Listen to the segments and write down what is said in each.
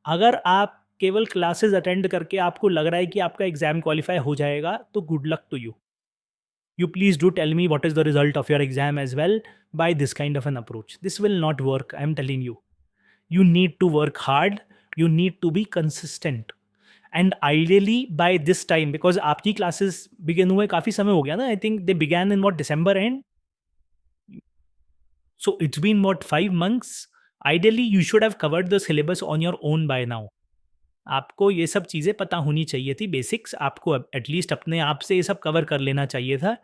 अगर आप केवल क्लासेस अटेंड करके आपको लग रहा है कि आपका एग्ज़ाम क्वालिफ़ाई हो जाएगा, तो good luck to you. You please do tell me what is the result of your exam as well by this kind of an approach. This will not work, I'm telling you. You need to work hard, you need to be consistent. And ideally by this time, because आपकी classes begin हुए काफ़ी समय हो गया ना, I think they began in what, December end? So it's been what, 5 months? Ideally you should have covered the syllabus on your own by now. आपको ये सब चीज़ें पता होनी चाहिए थी, बेसिक्स आपको एटलीस्ट अपने आप से ये सब कवर कर लेना चाहिए था।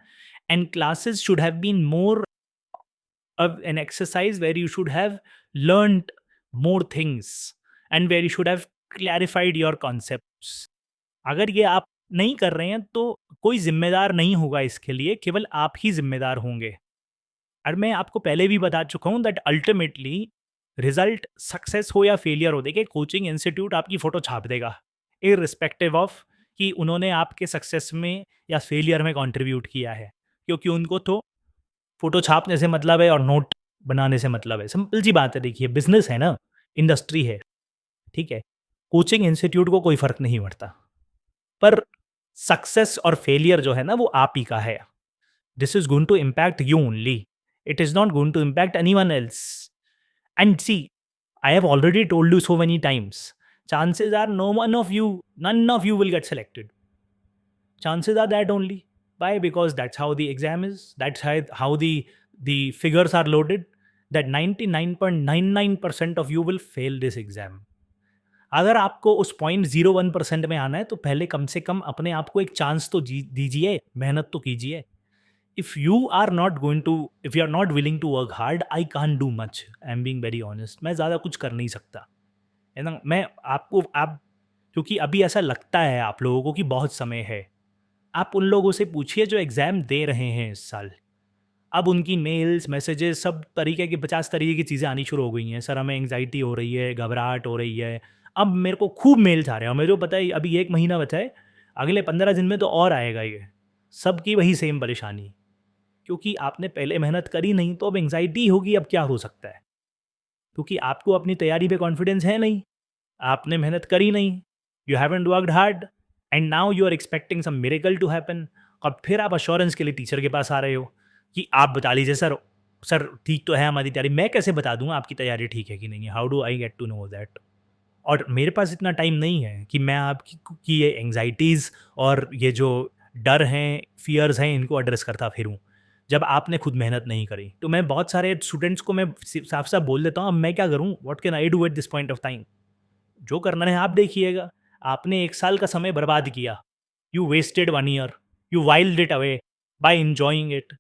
And classes should have been more of an exercise where you should have learned more things and where you should have clarified your concepts. अगर ये आप नहीं कर रहे हैं तो कोई जिम्मेदार नहीं होगा इसके लिए, केवल आप ही जिम्मेदार होंगे। और मैं आपको पहले भी बता चुका हूँ दैट अल्टीमेटली रिजल्ट सक्सेस हो या फेलियर हो, देखिए कोचिंग इंस्टीट्यूट आपकी फ़ोटो छाप देगा इररिस्पेक्टिव ऑफ कि उन्होंने आपके सक्सेस में या फेलियर में कंट्रीब्यूट किया है, क्योंकि उनको तो फ़ोटो छापने से मतलब है और नोट बनाने से मतलब है। सिंपल सी बात है, देखिए बिज़नेस है ना, इंडस्ट्री है, ठीक है? कोचिंग इंस्टीट्यूट को कोई फ़र्क नहीं पड़ता। पर सक्सेस और फेलियर जो है ना वो आप ही का है। This is going to impact you only. It is not going to impact anyone else. And see, I have already told you so many times, chances are none of you will get selected. Chances are that only. Why? Because that's how the exam is. That's how the figures are loaded. That 99.99% of you will fail this exam. अगर आपको उस 0.01% में आना है तो पहले कम से कम अपने आप को एक चांस तो दीजिए, मेहनत तो कीजिए। If you are not going to, if you are not willing to work hard, I can't do much. I am being very honest, मैं ज़्यादा कुछ कर नहीं सकता, है ना? मैं आपको आप क्योंकि अभी ऐसा लगता है आप लोगों को कि बहुत समय है। आप उन लोगों से पूछिए जो एग्ज़ाम दे रहे हैं इस साल। अब उनकी मेल्स, मैसेजेस सब तरीके की 50 तरीके की चीज़ें आनी शुरू हो गई हैं। सर हमें एंग्ज़ायटी हो रही है, घबराहट हो रही है। अब मेरे को खूब मेल्स आ रहे हैं और मेरे को पता है अभी 1 महीना बचा है, अगले 15 दिन में तो और आएगा ये। सबकी वही सेम परेशानी, क्योंकि आपने पहले मेहनत करी नहीं तो अब एंग्ज़ायटी होगी, अब क्या हो सकता है? क्योंकि आपको अपनी तैयारी पे कॉन्फिडेंस है नहीं, आपने मेहनत करी नहीं, you haven't worked hard and now you are expecting some miracle to happen. और फिर आप अश्योरेंस के लिए टीचर के पास आ रहे हो कि आप बता लीजिए सर, सर ठीक तो है हमारी तैयारी। मैं कैसे बता दूंगा आपकी तैयारी ठीक है कि नहीं है? How do I get to know that? और मेरे पास इतना टाइम नहीं है कि मैं आपकी की ये एंग्जाइटीज़ और ये जो डर हैं, फियर्स हैं, इनको एड्रेस करता फिरूँ, जब आपने खुद मेहनत नहीं करी। तो मैं बहुत सारे स्टूडेंट्स को मैं साफ-साफ बोल देता हूँ, अब मैं क्या करूँ? What can I do at this point of time? जो करना है आप देखिएगा। आपने 1 साल का समय बर्बाद किया। You wasted 1 year, you whiled it away by enjoying it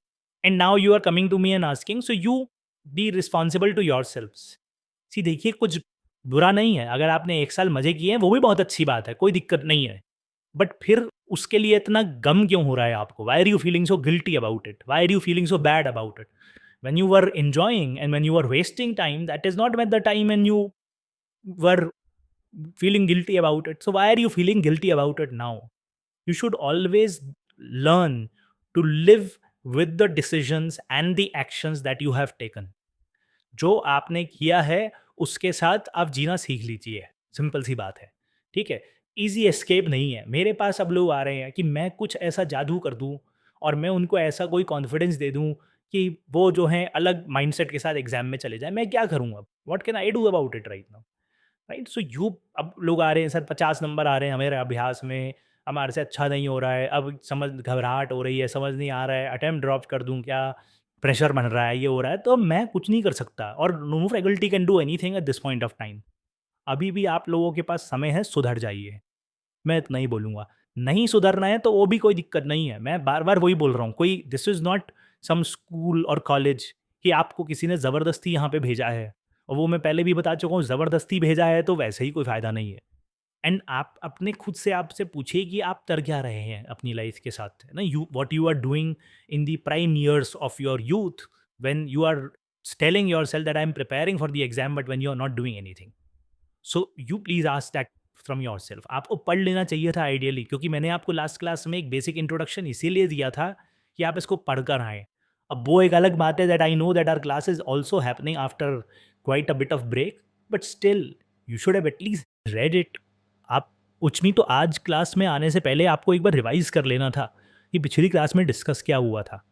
and now you are coming to me and asking, so you be responsible to yourselves. See देखिए, कुछ बुरा नहीं है, अगर आपने 1 साल मज़े किए हैं वो भी बहुत अच्छी बात है, कोई दिक्कत नहीं है। बट फिर उसके लिए इतना गम क्यों हो रहा है आपको? Why are you feeling so guilty about it? Why are you feeling so bad about it? When you were enjoying and when you were wasting time, that is not when the time when you were feeling guilty about it. So why are you feeling guilty about it now? You should always learn to live with the decisions and the actions that you have taken. जो आपने किया है उसके साथ आप जीना सीख लीजिए, simple सी बात है, ठीक है? ईज़ी एस्केप नहीं है। मेरे पास अब लोग आ रहे हैं कि मैं कुछ ऐसा जादू कर दूँ और मैं उनको ऐसा कोई कॉन्फिडेंस दे दूँ कि वो जो हैं अलग माइंडसेट के साथ एग्ज़ाम में चले जाएँ। मैं क्या करूँ अब? What can I do about it right now? Right? So you, अब लोग आ रहे हैं, सर 50 नंबर आ रहे हैं हमारे अभ्यास में, हमारे से अच्छा नहीं हो रहा है, अब समझ घबराहट हो रही है, समझ नहीं आ रहा है, अटेम्प्ट ड्रॉप कर दूँ क्या, प्रेशर बन रहा है, ये हो रहा है, तो मैं कुछ नहीं कर सकता और no faculty can do anything at this point of time. अभी भी आप लोगों के पास समय है, सुधर जाइए, मैं इतना ही बोलूँगा। नहीं सुधरना है तो वो भी कोई दिक्कत नहीं है, मैं बार बार वही बोल रहा हूँ, कोई this is not some school और कॉलेज कि आपको किसी ने ज़बरदस्ती यहाँ पे भेजा है। और वो मैं पहले भी बता चुका हूँ, ज़बरदस्ती भेजा है तो वैसे ही कोई फ़ायदा नहीं है। एंड आप अपने खुद से आपसे पूछिए कि आप कर क्या रहे हैं अपनी लाइफ के साथ, है ना? You what you are doing in the prime years of your youth, when you are telling yourself that I am preparing for the exam, but when you are not doing anything. So you please ask that from yourself. आपको पढ़ लेना चाहिए था ideally, क्योंकि मैंने आपको last class में एक बेसिक इंट्रोडक्शन इसीलिए दिया था कि आप इसको पढ़कर आएँ। अब वो एक अलग बात है that I know that our class is also happening after quite a bit of break, but still you should have at least read it. आप कुछ नहीं तो आज क्लास में आने से पहले आपको एक बार रिवाइज़ कर लेना था, कि पिछली क्लास में डिस्कस क्या हुआ था।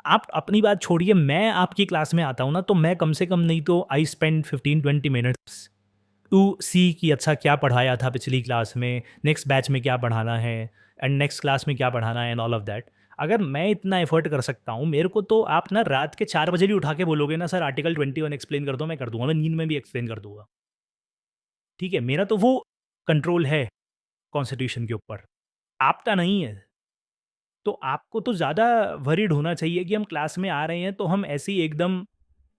आप अपनी बात छोड़िए, मैं आपकी क्लास में आता हूँ ना, तो मैं कम से कम नहीं तो आई स्पेंड 15-20 मिनट्स टू सी कि अच्छा क्या पढ़ाया था पिछली क्लास में, नेक्स्ट बैच में क्या पढ़ाना है, एंड नेक्स्ट क्लास में क्या पढ़ाना है, एंड ऑल ऑफ दैट। अगर मैं इतना एफर्ट कर सकता हूँ, मेरे को तो आप ना रात के 4 बजे भी उठा के बोलोगे ना, सर आर्टिकल 21 एक्सप्लेन कर दो, मैं कर दूँगा, मैं नींद में भी एक्सप्लेन कर दूँगा। ठीक है? मेरा तो वो कंट्रोल है कॉन्स्टिट्यूशन के ऊपर, आपका नहीं है। तो आपको तो ज़्यादा वरीड होना चाहिए कि हम क्लास में आ रहे हैं, तो हम ऐसे ही एकदम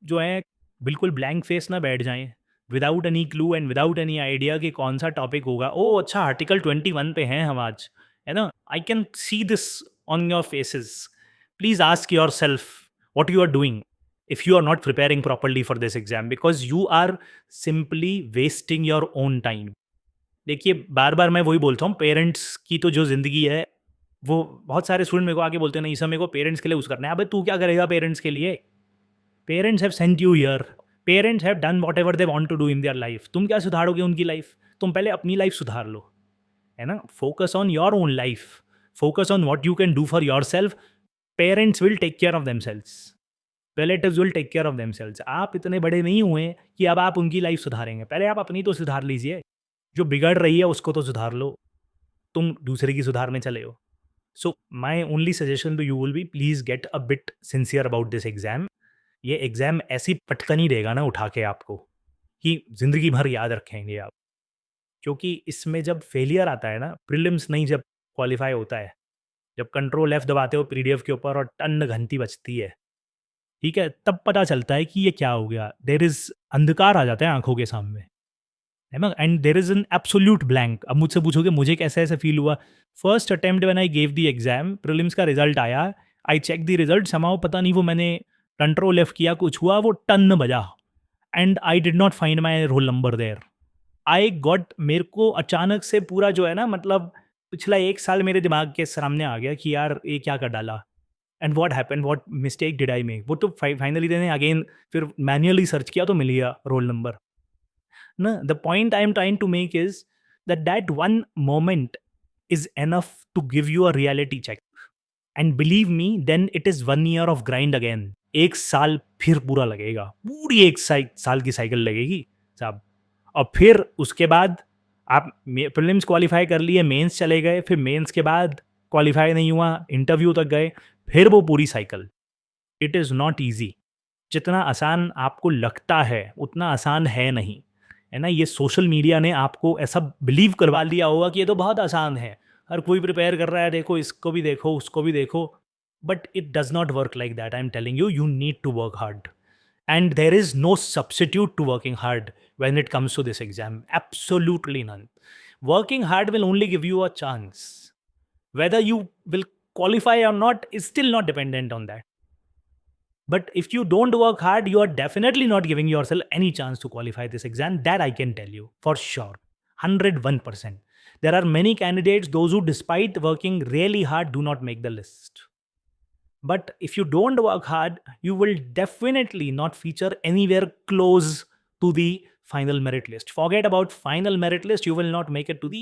जो है बिल्कुल ब्लैंक फेस ना बैठ जाएँ, without any clue and without any idea कि कौन-सा टॉपिक होगा। ओह! अच्छा आर्टिकल 21 पे हैं हम आज, है ना? I can see this on your faces. Please ask yourself what you are doing if you are not preparing properly for this exam, because you are simply wasting your own time. देखिए, बार-बार मैं वही बोलता हूँ, parents की तो जो ज़िंदगी है, वो बहुत सारे स्टूडेंट मेरे को आके बोलते हैं, नहीं सर मेरे को पेरेंट्स के लिए यूज़ करना है। अबे तू क्या करेगा पेरेंट्स के लिए? Parents have sent you here, parents have done whatever they want to do in their life. तुम क्या सुधारोगे उनकी लाइफ? तुम पहले अपनी लाइफ सुधार लो, है ना? Focus on your own life, focus on what you can do for yourself. Parents will take care of themselves, relatives will take care of themselves. आप इतने बड़े नहीं हुए कि अब आप उनकी लाइफ सुधारेंगे। पहले आप अपनी तो सुधार लीजिए, जो बिगड़ रही है उसको तो सुधार लो, तुम दूसरे की सुधारने चले हो। So my only suggestion to you will be, please get a bit sincere about this exam. ये एग्ज़ाम ऐसी पटकनी देगा ना उठा के आपको, कि ज़िंदगी भर याद रखेंगे आप। क्योंकि इसमें जब फेलियर आता है ना, प्रीलिम्स नहीं, जब क्वालीफाई होता है, जब कंट्रोल एफ दबाते हो पीडीएफ के ऊपर और टन घंटी बजती है, ठीक है? तब पता चलता है कि ये क्या हो गया। देयर इज़ अंधकार आ जाता है आँखों के सामने, है ना? And there is an absolute blank. अब मुझसे पूछोगे मुझे कैसे ऐसा फ़ील हुआ? First attempt when I gave the exam, prelims का रिज़ल्ट आया, I check the result, somehow पता नहीं वो मैंने कंट्रोल एफ किया, कुछ हुआ, वो टन बजा, and I did not find my roll number there. I got, मेरे को अचानक से पूरा जो है ना, मतलब पिछला 1 साल मेरे दिमाग के सामने आ गया कि यार ये क्या कर डाला, and what happened, what mistake did I make. वो तो फाइनली मैंने अगेन फिर मैन्युअली सर्च किया तो मिल गया रोल नंबर ना। The point I am trying to make is that that one moment is enough to give you a reality check, and believe me, then it is 1 year of grind again। 1 साल फिर पूरा लगेगा, पूरी 1 साल की cycle लगेगी साहब। और फिर उसके बाद आप प्रीलिम्स क्वालिफाई कर लिए, मेंस चले गए, फिर मेंस के बाद क्वालिफाई नहीं हुआ, इंटरव्यू तक गए, फिर वो पूरी cycle. It is not easy. जितना आसान आपको लगता है उतना आसान है नहीं, है ना? ये सोशल मीडिया ने आपको ऐसा बिलीव करवा लिया होगा कि ये तो बहुत आसान है, हर कोई प्रिपेयर कर रहा है, देखो इसको भी देखो उसको भी देखो। But it does not work like that. I am telling you, you need to work hard, and there is no substitute to working hard when it comes to this exam. Absolutely none. Working hard will only give you a chance. Whether you will qualify or not is still not dependent on that. But if you don't work hard, you are definitely not giving yourself any chance to qualify this exam. That I can tell you for sure. 101%. There are many candidates, those who, despite working really hard, do not make the list. But if you don't work hard, you will definitely not feature anywhere close to the final merit list. Forget about final merit list, you will not make it to the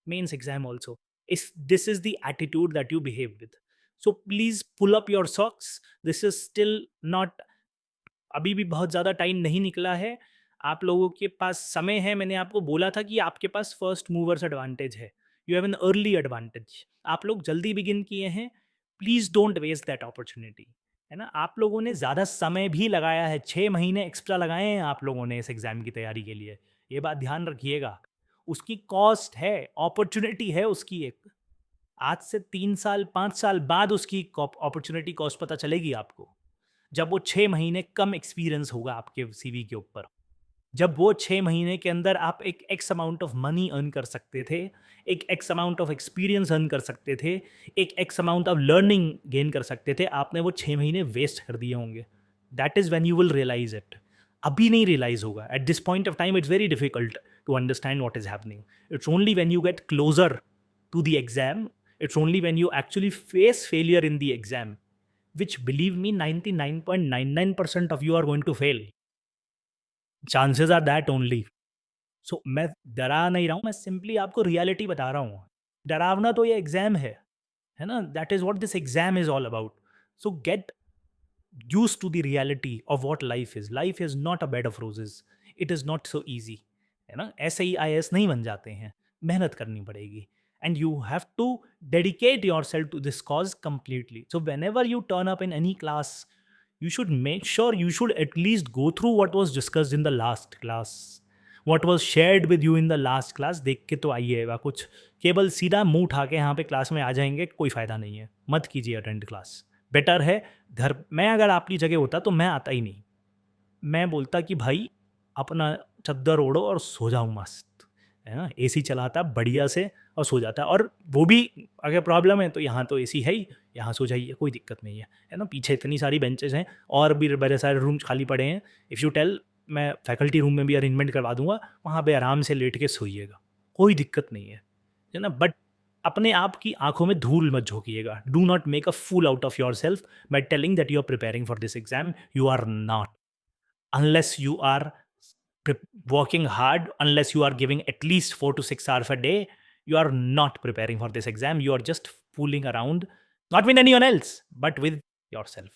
mains exam also. If this is the attitude that you behave with. So please pull up your socks. This is still not, अभी भी बहुत ज़्यादा time नहीं निकला है। आप लोगों के पास समय है, मैंने आपको बोला था कि आपके पास फर्स्ट मूवर्स एडवांटेज है। You have an early advantage. आप लोग जल्दी बिगिन किए हैं, please don't waste that opportunity, है ना? आप लोगों ने ज़्यादा समय भी लगाया है, 6 महीने एक्स्ट्रा लगाए हैं आप लोगों ने इस एग्ज़ाम की तैयारी के लिए। ये बात ध्यान रखिएगा। उसकी कॉस्ट है, अपॉर्च्युनिटी है उसकी एक। आज से 3 साल, 5 साल बाद उसकी अपॉर्च्युनिटी कॉस्ट पता चलेगी आपको। जब वो 6 महीने कम एक्सपीरियंस होगा आपके सीवी के ऊपर। जब वो 6 महीने के अंदर आप एक x amount of money earn कर सकते थे, एक x amount of experience earn कर सकते थे, एक x amount of learning gain कर सकते थे, आपने वो 6 महीने वेस्ट कर दिए होंगे। That is when you will realise it. अभी नहीं रियलाइज़ होगा। At this point of time it's very difficult to understand what is happening. It's only when you get closer to the exam, it's only when you actually face failure in the exam, which, believe me, 99.99% of you are going to fail. Chances are that only. सो मैं डरा नहीं रहा हूँ, मैं simply आपको reality बता रहा हूँ। डरावना तो ये एग्ज़ाम है ना? That is what this exam is all about. So gate used to the reality of what life is. Life is not a bed of roses. It is not so easy. है ना? ऐसे ही IAS नहीं बन जाते हैं, मेहनत करनी पड़ेगी, and you have to dedicate yourself to this cause completely. So whenever you turn up in any class, you should make sure you should at least go through what was discussed in the last class, what was shared with you in the last class. देख के तो आइएगा, कुछ केवल सीधा मुंह उठा के यहाँ पे क्लास में आ जाएंगे, कोई फ़ायदा नहीं है, मत कीजिए अटेंड क्लास। बेटर है घर, मैं अगर आपकी जगह होता तो मैं आता ही नहीं। मैं बोलता कि भाई अपना चद्दर ओढ़ो और सो जाओ मस्त, है ना? एसी चलाता बढ़िया से और सो जाता, और वो भी अगर प्रॉब्लम है तो यहाँ तो एसी है ही, यहाँ सो जाइए, कोई दिक्कत नहीं है ना? पीछे इतनी सारी बेंचेस हैं और भी बड़े सारे रूम खाली पड़े हैं। इफ़ यू टेल, मैं फैकल्टी रूम में भी अरेंजमेंट करवा दूँगा, वहाँ पे आराम से लेट के सोइएगा, कोई दिक्कत नहीं है ना? बट अपने आप की आँखों में धूल मत झोंकिएगा। Do not make a fool out of yourself by telling that you are preparing for this exam, you are not. Unless you are working hard, unless you are giving at least 4 to 6 hours a day, you are not preparing for this exam. You are just fooling around, not with anyone else, but with yourself.